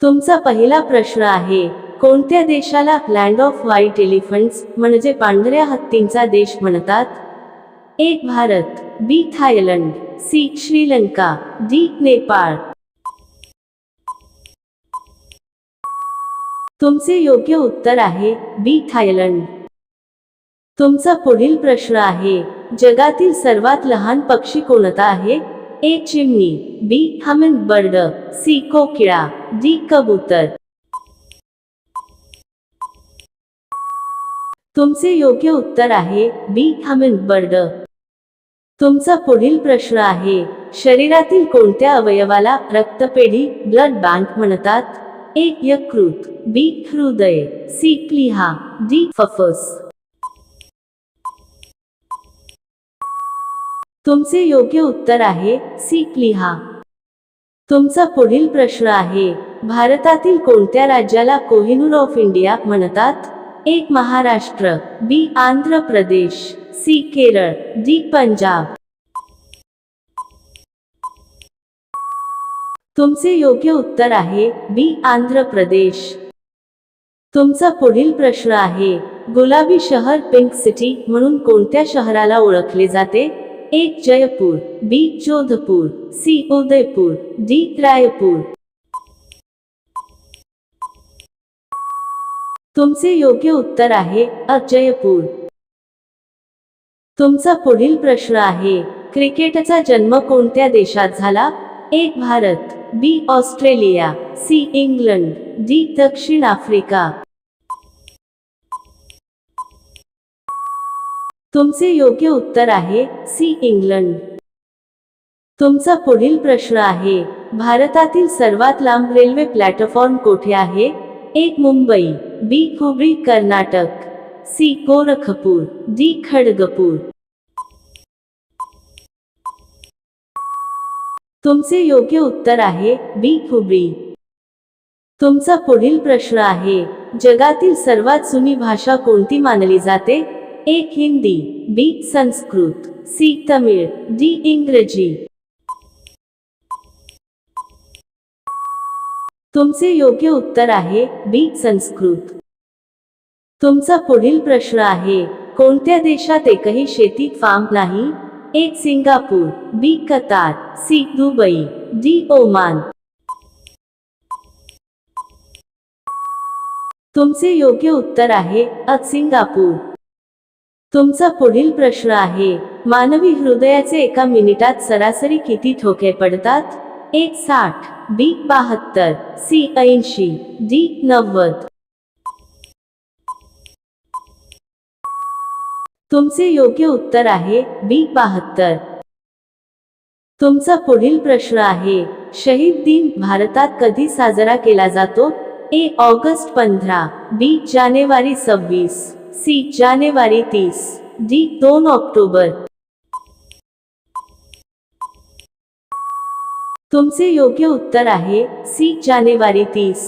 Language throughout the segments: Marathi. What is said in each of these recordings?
तुमचा पहिला प्रश्न आहे, कोणत्या देशाला लँड ऑफ व्हाईट एलिफंट्स म्हणजे पांढऱ्या हत्तींचा देश म्हणतात? A Bharat, B Thailand, C Sri Lanka, D Nepal. तुमचे योग्य उत्तर आहे बी थायलंड. तुमचा पुढील प्रश्न आहे, जगातील सर्वात लहान पक्षी कोणता आहे? ए चिमणी, बी हमिंगबर्ड, सी कोकिळा, डी कबूतर. तुमचे योग्य उत्तर आहे बी हमिंगबर्ड. तुमचा पुढील प्रश्न आहे, शरीरातील कोणत्या अवयवाला रक्तपेढी ब्लड बँक म्हणतात? ए यकृत, बी हृदय, सी प्लीहा, डी फफस. तुमचे योग्य उत्तर आहे सी प्लीहा. तुमचा पुढील प्रश्न आहे, भारतातील कोणत्या राज्याला कोहिनूर ऑफ इंडिया म्हणतात? ए महाराष्ट्र, बी आंध्र प्रदेश, सी केरळ, डी पंजाब. तुमचे योग्य उत्तर आहे बी आंध्र प्रदेश. तुमचा पुढील प्रश्न आहे, गुलाबी शहर पिंक सिटी म्हणून कोणत्या शहराला ओळखले जाते? ए जयपूर, बी जोधपूर, सी उदयपूर, डी रायपूर. तुमचे योग्य उत्तर आहे अ जयपूर. तुमचा पुढील प्रश्न आहे, क्रिकेटचा जन्म कोणत्या देशात झाला? ए भारत, बी ऑस्ट्रेलिया, सी इंग्लंड, डी दक्षिण आफ्रिका. तुमचे योग्य उत्तर आहे सी इंग्लंड. तुमचा पुढील प्रश्न आहे, भारतातील सर्वात लांब रेल्वे प्लॅटफॉर्म कोठे आहे? ए मुंबई, बी हुबळी कर्नाटक, सी गोरखपूर, डी खडगपूर. तुमचे योग्य उत्तर आहे बी हुबळी. तुमचा पुढील प्रश्न आहे, जगातील सर्वात जुनी भाषा कोणती मानली जाते? ए हिंदी, बी संस्कृत, सी तमिळ, डी इंग्रजी. तुमचे योग्य उत्तर आहे बी संस्कृत. तुमचा पुढील प्रश्न आहे, कोणत्या देशात एकही शेती फार्म नाही? A Singapore, B Qatar, C Dubai, D Oman. तुमचे योग्य उत्तर आहे अ सिंगापूर. तुमचा पुढील प्रश्न आहे, मानवी हृदयाचे एका मिनिटात सरासरी किती ठोके पडतात? ए 60, बी 72, सी 80, डी 90. तुमचे योग्य उत्तर आहे बी 72. तुमचा पुढील प्रश्न आहे, शहीद दिन भारतात कधी साजरा केला जातो? ए ऑगस्ट 15, बी जानेवारी 26, सी जानेवारी 30, डी 2 ऑक्टोबर. तुमचे योग्य उत्तर आहे सी जानेवारी 30.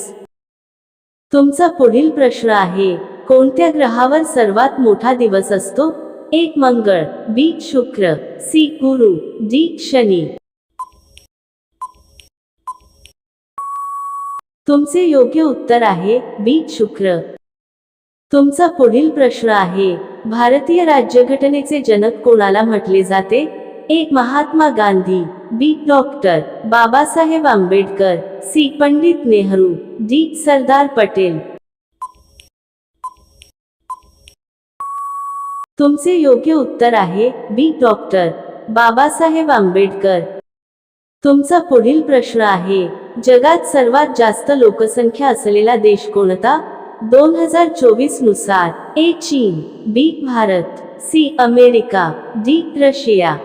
तुमचा पुढील प्रश्न आहे, कोणत्या ग्रहावर सर्वात मोठा दिवस असतो? ए मंगळ, बी शुक्र, सी गुरु, डी शनी. तुमचे योग्य उत्तर आहे बी शुक्र. तुमचा पुढील प्रश्न आहे, भारतीय राज्यघटनेचे जनक कोणाला म्हटले जाते? A Mahatma Gandhi, B doctor Babasaheb Ambedkar, C Pandit Nehru, D Sardar Patel. तुमचे योग्य उत्तर आहे बी डॉक्टर बाबासाहेब आंबेडकर. तुमचा पुढील प्रश्न आहे, जगात सर्वात जास्त लोकसंख्या असलेला देश कोणता? 2024 नुसार ए चीन, B Bharat, C America, D Russia.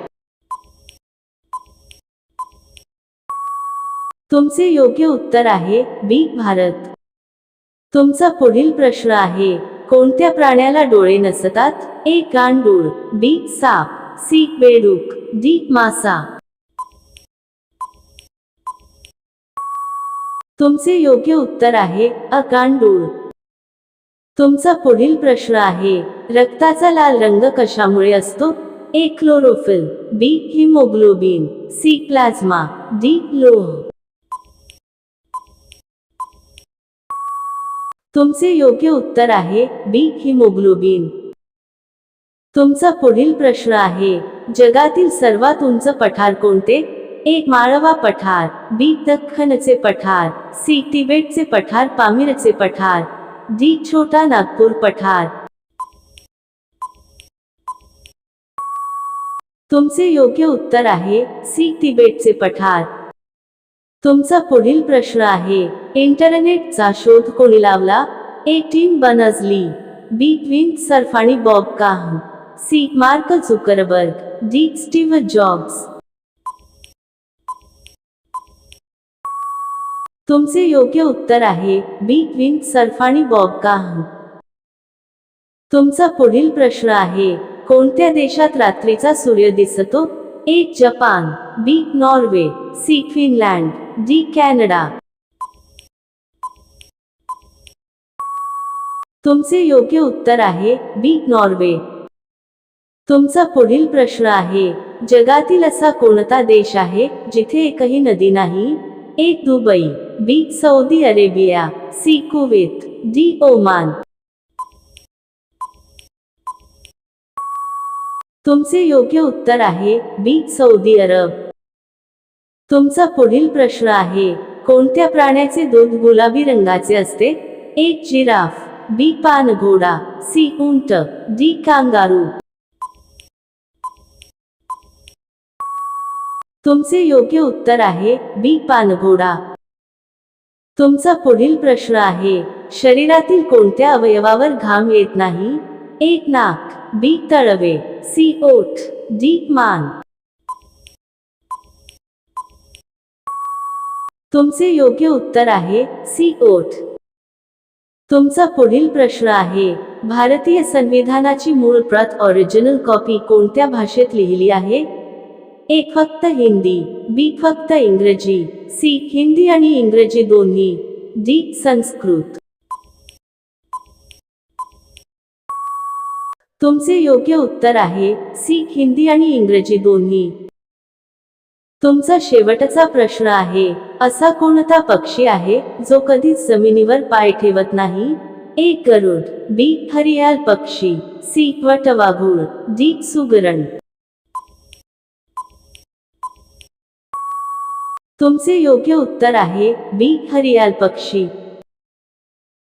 तुमचे योग्य उत्तर आहे बी भारत. तुमचा पुढील प्रश्न आहे, कोणत्या प्राण्याला डोळे नसतात? ए गांडूळ, बी साप, सी बेडूक, डी मासा. तुमचे योग्य उत्तर आहे अ गांडूळ. तुमचा पुढील प्रश्न आहे, रक्ताचा लाल रंग कशामुळे असतो? A chlorophyll, B haemoglobin, C plasma, D लोह. तुमचे योग्य उत्तर आहे बी हिमोग्लोबिन. तुमचा पुढील प्रश्न आहे, जगातील सर्वात उंच पठार कोणते? ए माळवा पठार, बी दख्खनचे पठार, सी तिबेटचे पठार, पामीरचे पठार, डी छोटा नागपूर पठार. तुमचे योग्य उत्तर आहे सी तिबेटचे पठार. तुमचा पुढील प्रश्न आहे, इंटरनेटचा शोध कोणी लावला? ए टिम बर्नर्स-ली, बी ट्विन सर्फ आणि Bob Kahn, C Mark Zuckerberg, D Steve Jobs. तुमचे योग्य उत्तर आहे बी ट्विन सर्फ आणि बॉब काहन. तुमचा पुढील प्रश्न आहे, कोणत्या देशात रात्रीचा सूर्य दिसतो? A Japan, B Norway, C Finland, D Canada. तुमचे योग्य उत्तर आहे बी नॉर्वे. तुमचा पुढील प्रश्न आहे, जगातील असा कोणता देश आहे जिथे एकही नदी नाही? A Dubai, B Saudi Arabia, C Kuwait, D Oman. तुमचे योग्य उत्तर आहे बी सौदी अरब. तुमचा पुढील प्रश्न आहे, कोणत्या प्राण्याचे दूध गुलाबी रंगाचे असते? ए जिराफ, बी पानघोडा, सी उंट, डी कांगारू. तुमचे योग्य उत्तर आहे बी पानघोडा. तुमचा पुढील प्रश्न आहे, शरीरातील कोणत्या अवयवावर घाम येत नाही? ए नाक, बी तळवे, सी ओठ, डी मान. तुमचे योग्य उत्तर आहे सी ओठ. तुमचा पुढील प्रश्न आहे, भारतीय संविधानाची मूळ प्रत ओरिजिनल कॉपी कोणत्या भाषेत लिहिली आहे? ए फक्त हिंदी, बी फक्त इंग्रजी, सी हिंदी आणि इंग्रजी दोन्ही, डी संस्कृत. तुमचे योग्य उत्तर आहे सी हिंदी आणि इंग्रजी दोन्ही. तुमचा शेवटचा प्रश्न आहे, असा कोणता पक्षी आहे जो कधीच जमिनीवर पाय ठेवत नाही? ए गरुड, बी हरियाल पक्षी, सी वटवाघूळ, डी सुगरण. तुमचे योग्य उत्तर आहे बी हरियाल पक्षी.